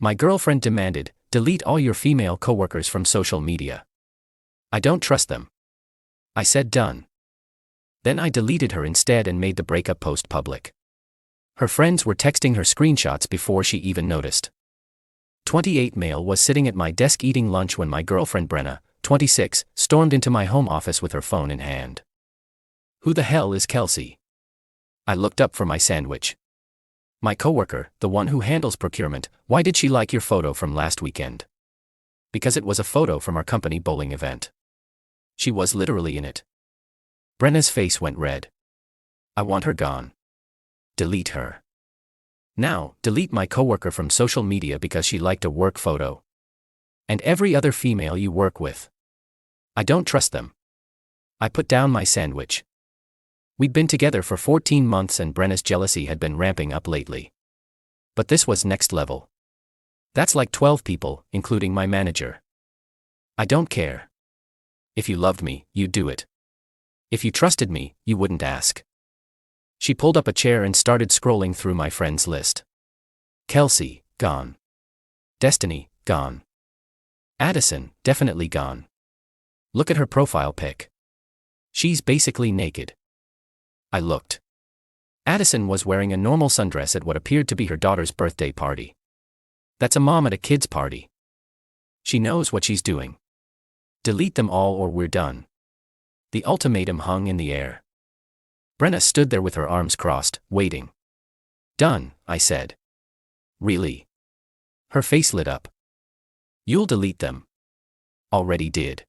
My girlfriend demanded, delete all your female coworkers from social media. I don't trust them. I said done. Then I deleted her instead and made the breakup post public. Her friends were texting her screenshots before she even noticed. 28 male was sitting at my desk eating lunch when my girlfriend Brenna, 26, stormed into my home office with her phone in hand. Who the hell is Kelsey? I looked up for my sandwich. My coworker, the one who handles procurement. Why did she like your photo from last weekend? Because it was a photo from our company bowling event. She was literally in it. Brenna's face went red. I want her gone. Delete her. Now, delete my coworker from social media because she liked a work photo. And every other female you work with. I don't trust them. I put down my sandwich. We'd been together for 14 months and Brenna's jealousy had been ramping up lately. But this was next level. That's like 12 people, including my manager. I don't care. If you loved me, you'd do it. If you trusted me, you wouldn't ask. She pulled up a chair and started scrolling through my friends list. Kelsey, gone. Destiny, gone. Addison, definitely gone. Look at her profile pic. She's basically naked. I looked. Addison was wearing a normal sundress at what appeared to be her daughter's birthday party. That's a mom at a kid's party. She knows what she's doing. Delete them all or we're done. The ultimatum hung in the air. Brenna stood there with her arms crossed, waiting. Done, I said. Really? Her face lit up. You'll delete them. Already did.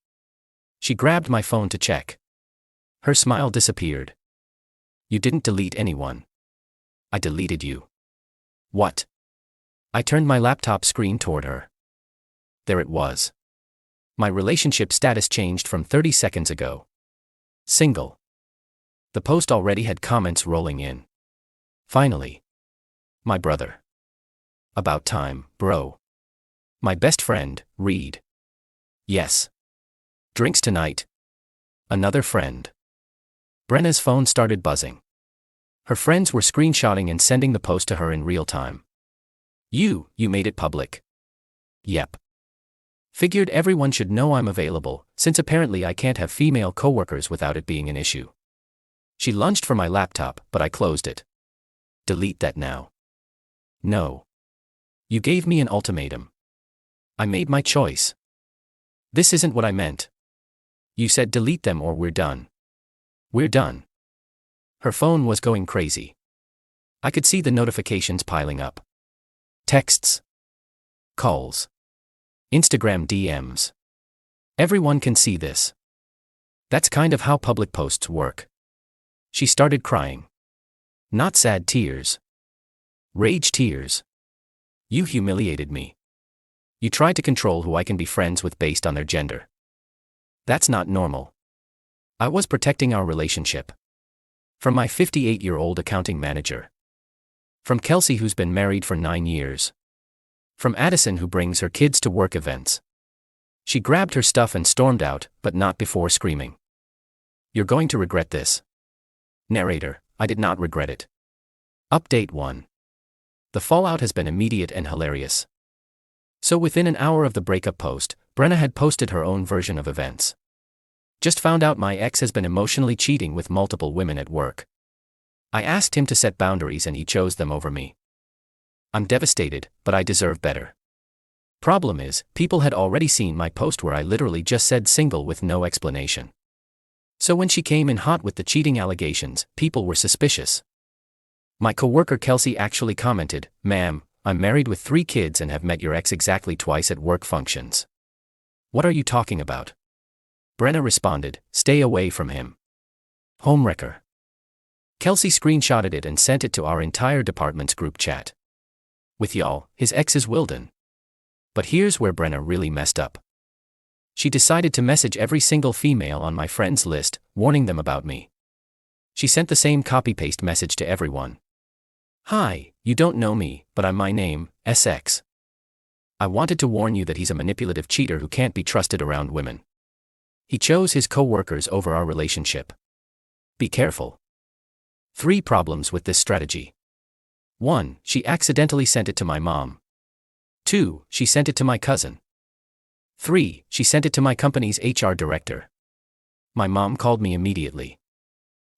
She grabbed my phone to check. Her smile disappeared. You didn't delete anyone. I deleted you. What? I turned my laptop screen toward her. There it was. My relationship status changed from 30 seconds ago. Single. The post already had comments rolling in. Finally. My brother. About time, bro. My best friend, Reed. Yes. Drinks tonight. Another friend. Brenna's phone started buzzing. Her friends were screenshotting and sending the post to her in real time. You made it public. Yep. Figured everyone should know I'm available, since apparently I can't have female coworkers without it being an issue. She lunged for my laptop, but I closed it. Delete that now. No. You gave me an ultimatum. I made my choice. This isn't what I meant. You said delete them or we're done. We're done. Her phone was going crazy. I could see the notifications piling up. Texts. Calls. Instagram DMs. Everyone can see this. That's kind of how public posts work. She started crying. Not sad tears. Rage tears. You humiliated me. You tried to control who I can be friends with based on their gender. That's not normal. I was protecting our relationship. From my 58-year-old accounting manager. From Kelsey, who's been married for 9 years. From Addison, who brings her kids to work events. She grabbed her stuff and stormed out, but not before screaming. You're going to regret this. Narrator, I did not regret it. Update 1. The fallout has been immediate and hilarious. So within an hour of the breakup post, Brenna had posted her own version of events. Just found out my ex has been emotionally cheating with multiple women at work. I asked him to set boundaries and he chose them over me. I'm devastated, but I deserve better. Problem is, people had already seen my post where I literally just said single with no explanation. So when she came in hot with the cheating allegations, people were suspicious. My coworker Kelsey actually commented, "Ma'am, I'm married with 3 kids and have met your ex exactly twice at work functions. What are you talking about?" Brenna responded, "Stay away from him. Homewrecker." Kelsey screenshotted it and sent it to our entire department's group chat. With y'all, his ex is Wilden. But here's where Brenna really messed up. She decided to message every single female on my friends list, warning them about me. She sent the same copy-paste message to everyone. "Hi, you don't know me, but I'm my name, SX. I wanted to warn you that he's a manipulative cheater who can't be trusted around women. He chose his co-workers over our relationship. Be careful." 3 problems with this strategy. 1. She accidentally sent it to my mom. 2. She sent it to my cousin. 3. She sent it to my company's HR director. My mom called me immediately.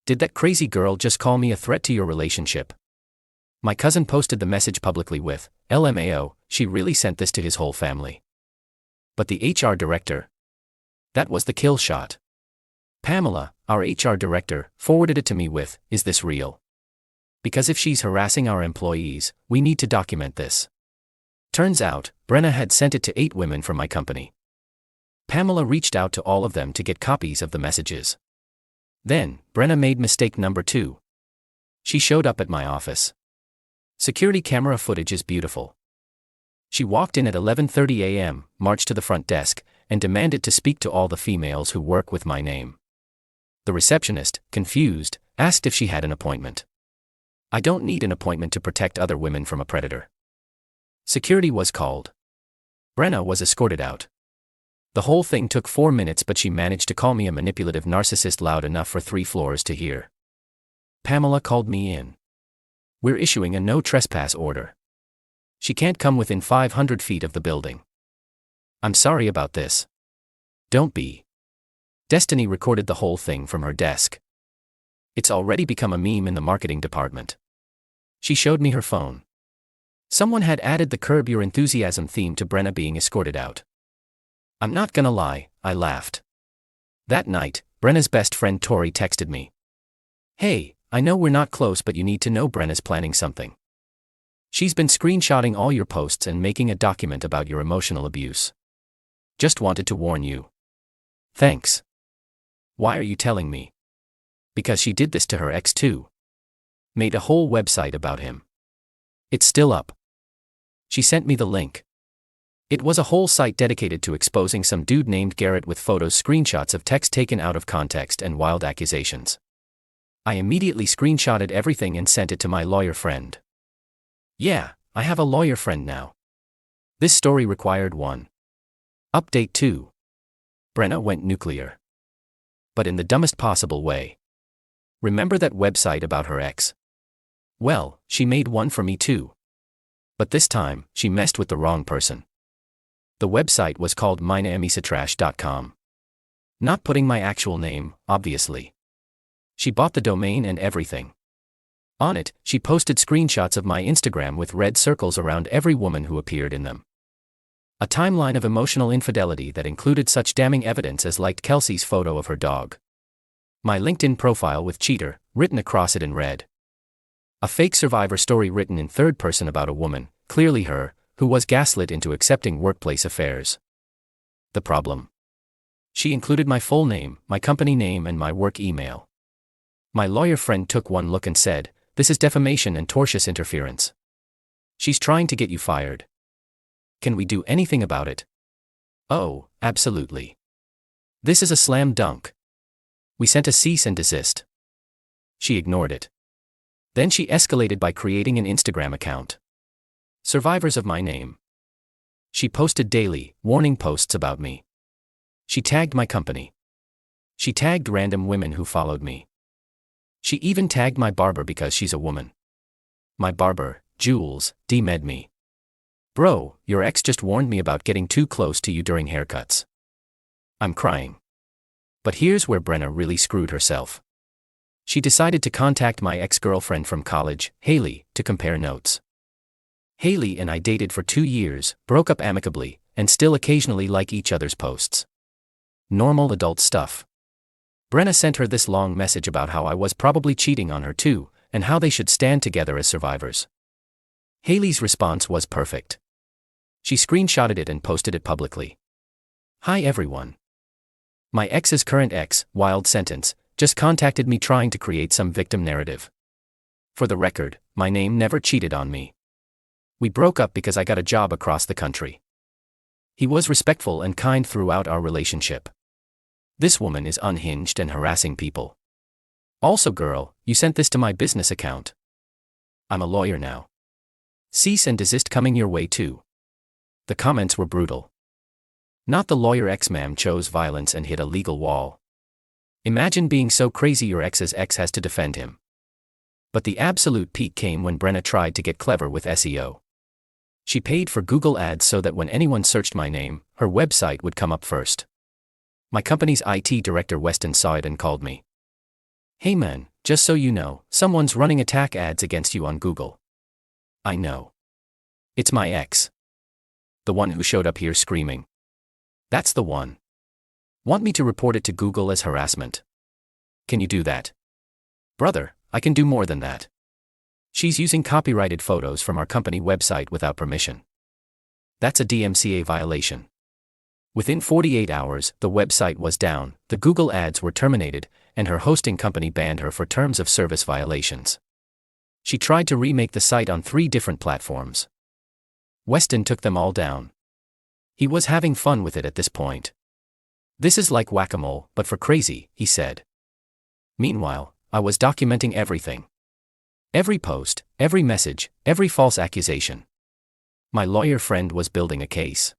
Did that crazy girl just call me a threat to your relationship? My cousin posted the message publicly with, LMAO, she really sent this to his whole family. But the HR director? That was the kill shot. Pamela, our HR director, forwarded it to me with, is this real? Because if she's harassing our employees, we need to document this. Turns out, Brenna had sent it to 8 women from my company. Pamela reached out to all of them to get copies of the messages. Then, Brenna made mistake number 2. She showed up at my office. Security camera footage is beautiful. She walked in at 11:30 a.m., marched to the front desk, and demanded to speak to all the females who work with my name. The receptionist, confused, asked if she had an appointment. I don't need an appointment to protect other women from a predator. Security was called. Brenna was escorted out. The whole thing took 4 minutes, but she managed to call me a manipulative narcissist loud enough for 3 floors to hear. Pamela called me in. We're issuing a no trespass order. She can't come within 500 feet of the building. I'm sorry about this. Don't be. Destiny recorded the whole thing from her desk. It's already become a meme in the marketing department. She showed me her phone. Someone had added the Curb Your Enthusiasm theme to Brenna being escorted out. I'm not gonna lie, I laughed. That night, Brenna's best friend Tori texted me. Hey, I know we're not close, but you need to know Brenna's planning something. She's been screenshotting all your posts and making a document about your emotional abuse. Just wanted to warn you. Thanks. Why are you telling me? Because she did this to her ex too. Made a whole website about him. It's still up. She sent me the link. It was a whole site dedicated to exposing some dude named Garrett with photos, screenshots of text taken out of context, and wild accusations. I immediately screenshotted everything and sent it to my lawyer friend. Yeah, I have a lawyer friend now. This story required 1. Update 2. Brenna went nuclear. But in the dumbest possible way. Remember that website about her ex? Well, she made one for me too. But this time, she messed with the wrong person. The website was called mineamisatrash.com. Not putting my actual name, obviously. She bought the domain and everything. On it, she posted screenshots of my Instagram with red circles around every woman who appeared in them. A timeline of emotional infidelity that included such damning evidence as liked Kelsey's photo of her dog. My LinkedIn profile with cheater, written across it in red. A fake survivor story written in third person about a woman, clearly her, who was gaslit into accepting workplace affairs. The problem? She included my full name, my company name, and my work email. My lawyer friend took one look and said, "This is defamation and tortious interference. She's trying to get you fired. Can we do anything about it?" Oh, absolutely. This is a slam dunk. We sent a cease and desist. She ignored it. Then she escalated by creating an Instagram account. Survivors of my name. She posted daily, warning posts about me. She tagged my company. She tagged random women who followed me. She even tagged my barber because she's a woman. My barber, Jules, DM'd me. Bro, your ex just warned me about getting too close to you during haircuts. I'm crying. But here's where Brenna really screwed herself. She decided to contact my ex-girlfriend from college, Haley, to compare notes. Haley and I dated for 2 years, broke up amicably, and still occasionally like each other's posts. Normal adult stuff. Brenna sent her this long message about how I was probably cheating on her too, and how they should stand together as survivors. Haley's response was perfect. She screenshotted it and posted it publicly. Hi everyone. My ex's current ex, wild sentence, just contacted me trying to create some victim narrative. For the record, my name never cheated on me. We broke up because I got a job across the country. He was respectful and kind throughout our relationship. This woman is unhinged and harassing people. Also girl, you sent this to my business account. I'm a lawyer now. Cease and desist coming your way too. The comments were brutal. Not the lawyer ex-ma'am chose violence and hit a legal wall. Imagine being so crazy your ex's ex has to defend him. But the absolute peak came when Brenna tried to get clever with SEO. She paid for Google Ads so that when anyone searched my name, her website would come up first. My company's IT director Weston saw it and called me. "Hey man, just so you know, someone's running attack ads against you on Google." "I know. It's my ex. The one who showed up here screaming." "That's the one. Want me to report it to Google as harassment?" "Can you do that?" "Brother, I can do more than that. She's using copyrighted photos from our company website without permission. That's a DMCA violation." Within 48 hours, the website was down, the Google ads were terminated, and her hosting company banned her for terms of service violations. She tried to remake the site on 3 different platforms. Weston took them all down. He was having fun with it at this point. "This is like whack-a-mole, but for crazy," he said. Meanwhile, I was documenting everything. Every post, every message, every false accusation. My lawyer friend was building a case.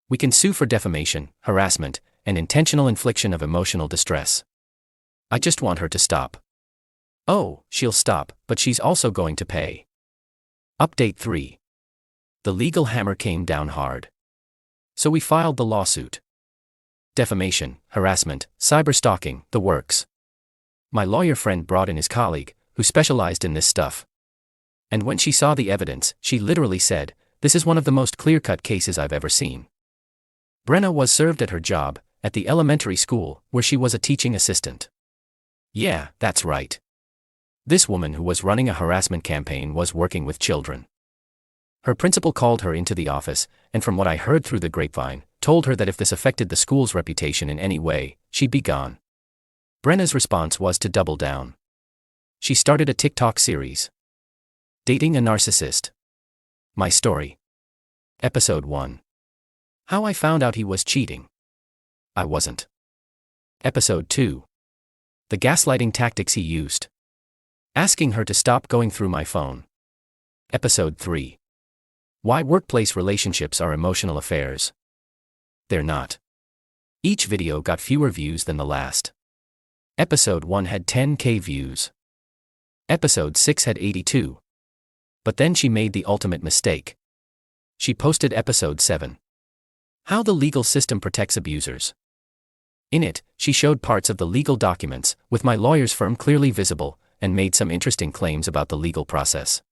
"We can sue for defamation, harassment, and intentional infliction of emotional distress. I just want her to stop." "Oh, she'll stop, but she's also going to pay." Update 3. The legal hammer came down hard. So we filed the lawsuit. Defamation, harassment, cyberstalking, the works. My lawyer friend brought in his colleague, who specialized in this stuff. And when she saw the evidence, she literally said, "This is one of the most clear-cut cases I've ever seen." Brenna was served at her job, at the elementary school, where she was a teaching assistant. Yeah, that's right. This woman who was running a harassment campaign was working with children. Her principal called her into the office, and from what I heard through the grapevine, told her that if this affected the school's reputation in any way, she'd be gone. Brenna's response was to double down. She started a TikTok series. Dating a Narcissist. My Story. Episode 1. How I found out he was cheating. I wasn't. Episode 2. The gaslighting tactics he used. Asking her to stop going through my phone. Episode 3. Why workplace relationships are emotional affairs. They're not. Each video got fewer views than the last. Episode 1 had 10,000 views. Episode 6 had 82. But then she made the ultimate mistake. She posted episode 7. How the legal system protects abusers. In it, she showed parts of the legal documents, with my lawyer's firm clearly visible, and made some interesting claims about the legal process.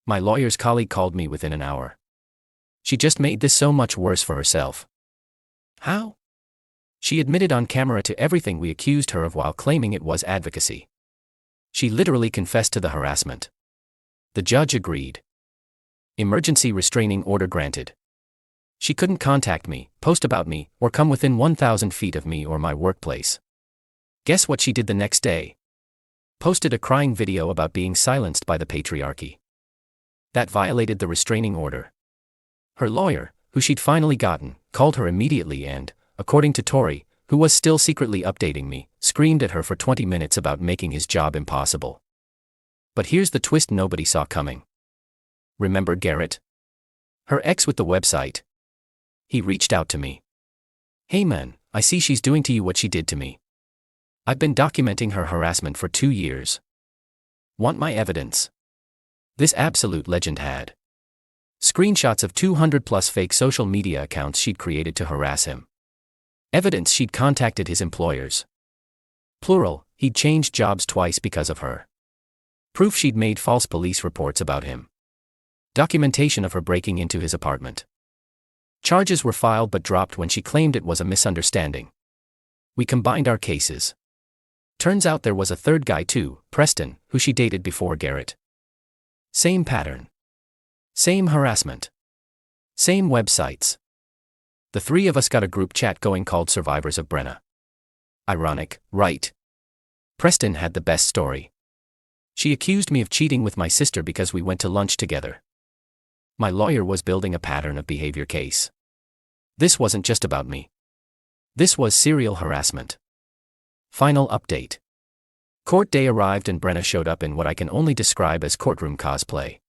My lawyer's colleague called me within an hour. She just made this so much worse for herself. How? She admitted on camera to everything we accused her of while claiming it was advocacy. She literally confessed to the harassment. The judge agreed. Emergency restraining order granted. She couldn't contact me, post about me, or come within 1,000 feet of me or my workplace. Guess what she did the next day? Posted a crying video about being silenced by the patriarchy. That violated the restraining order. Her lawyer, who she'd finally gotten, called her immediately and, according to Tori, who was still secretly updating me, screamed at her for 20 minutes about making his job impossible. But here's the twist nobody saw coming. Remember Garrett? Her ex with the website. He reached out to me. "Hey man, I see she's doing to you what she did to me. I've been documenting her harassment for 2 years. Want my evidence?" This absolute legend had screenshots of 200 plus fake social media accounts she'd created to harass him. Evidence she'd contacted his employers. Plural, he'd changed jobs twice because of her. Proof she'd made false police reports about him. Documentation of her breaking into his apartment. Charges were filed but dropped when she claimed it was a misunderstanding. We combined our cases. Turns out there was a third guy too, Preston, who she dated before Garrett. Same pattern. Same harassment. Same websites. The 3 of us got a group chat going called Survivors of Brenna. Ironic, right? Preston had the best story. She accused me of cheating with my sister because we went to lunch together. My lawyer was building a pattern of behavior case. This wasn't just about me. This was serial harassment. Final update. Court day arrived and Brenna showed up in what I can only describe as courtroom cosplay.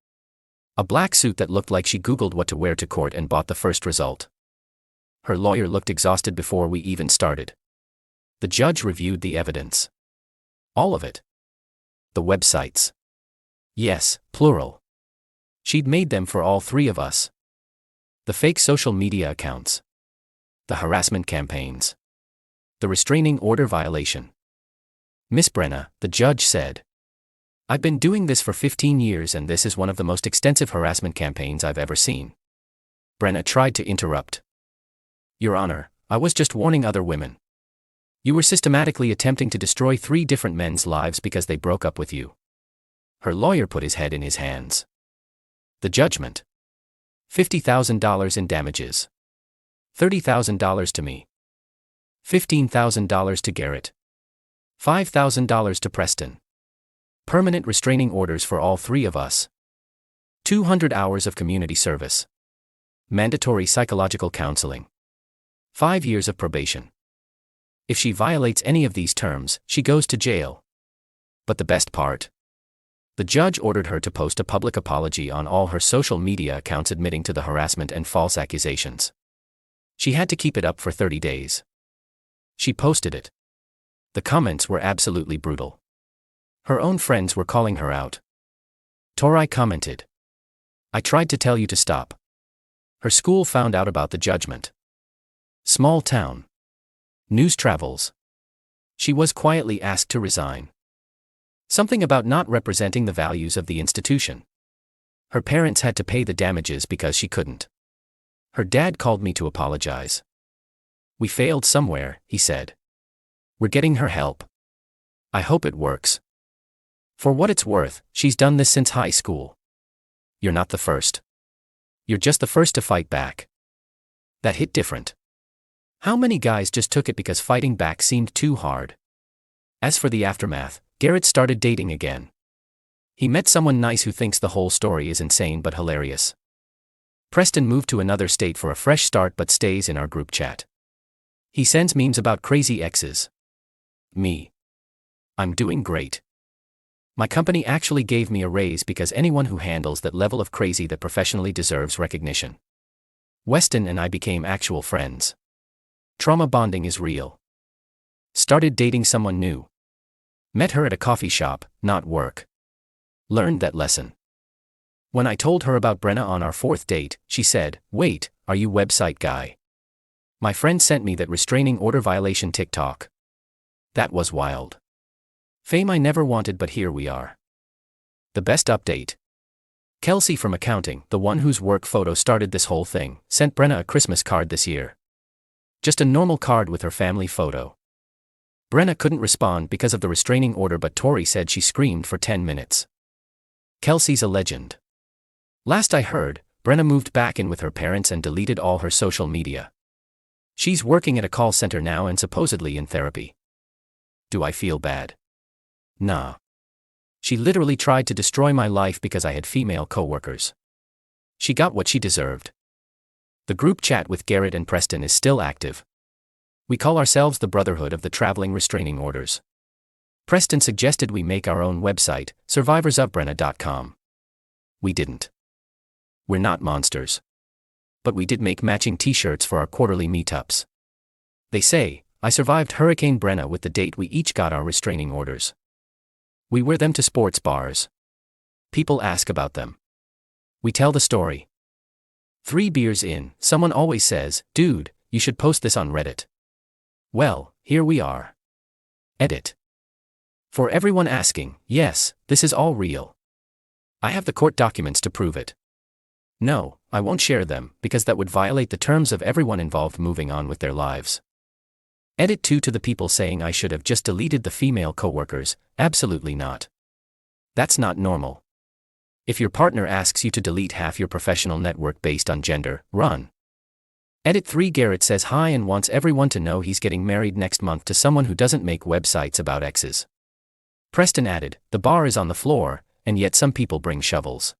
A black suit that looked like she Googled what to wear to court and bought the first result. Her lawyer looked exhausted before we even started. The judge reviewed the evidence. All of it. The websites. Yes, plural. She'd made them for all three of us. The fake social media accounts. The harassment campaigns. The restraining order violation. Miss Brenna, the judge said, I've been doing this for 15 years and this is one of the most extensive harassment campaigns I've ever seen. Brenna tried to interrupt. Your Honor, I was just warning other women. You were systematically attempting to destroy 3 different men's lives because they broke up with you. Her lawyer put his head in his hands. The judgment. $50,000 in damages. $30,000 to me. $15,000 to Garrett. $5,000 to Preston. Permanent restraining orders for all 3 of us. 200 hours of community service. Mandatory psychological counseling. 5 years of probation. If she violates any of these terms, she goes to jail. But the best part? The judge ordered her to post a public apology on all her social media accounts admitting to the harassment and false accusations. She had to keep it up for 30 days. She posted it. The comments were absolutely brutal. Her own friends were calling her out. Tori commented, I tried to tell you to stop. Her school found out about the judgment. Small town. News travels. She was quietly asked to resign. Something about not representing the values of the institution. Her parents had to pay the damages because she couldn't. Her dad called me to apologize. We failed somewhere, he said. We're getting her help. I hope it works. For what it's worth, she's done this since high school. You're not the first. You're just the first to fight back. That hit different. How many guys just took it because fighting back seemed too hard? As for the aftermath, Garrett started dating again. He met someone nice who thinks the whole story is insane but hilarious. Preston moved to another state for a fresh start but stays in our group chat. He sends memes about crazy exes. Me. I'm doing great. My company actually gave me a raise because anyone who handles that level of crazy that professionally deserves recognition. Weston and I became actual friends. Trauma bonding is real. Started dating someone new. Met her at a coffee shop, not work. Learned that lesson. When I told her about Brenna on our 4th date, she said, wait, are you website guy? My friend sent me that restraining order violation TikTok. That was wild. Fame I never wanted but here we are. The best update. Kelsey from accounting, the one whose work photo started this whole thing, sent Brenna a Christmas card this year. Just a normal card with her family photo. Brenna couldn't respond because of the restraining order but Tori said she screamed for 10 minutes. Kelsey's a legend. Last I heard, Brenna moved back in with her parents and deleted all her social media. She's working at a call center now and supposedly in therapy. Do I feel bad? Nah. She literally tried to destroy my life because I had female coworkers. She got what she deserved. The group chat with Garrett and Preston is still active. We call ourselves the Brotherhood of the Traveling Restraining Orders. Preston suggested we make our own website, survivorsofbrenna.com. We didn't. We're not monsters. But we did make matching t-shirts for our quarterly meetups. They say, I survived Hurricane Brenna with the date we each got our restraining orders. We wear them to sports bars. People ask about them. We tell the story. 3 beers in, someone always says, dude, you should post this on Reddit. Well, here we are. Edit. For everyone asking, yes, this is all real. I have the court documents to prove it. No, I won't share them, because that would violate the terms of everyone involved moving on with their lives. Edit 2 to the people saying I should have just deleted the female coworkers, absolutely not. That's not normal. If your partner asks you to delete half your professional network based on gender, run. Edit 3 Garrett says hi and wants everyone to know he's getting married next month to someone who doesn't make websites about exes. Preston added, the bar is on the floor, and yet some people bring shovels.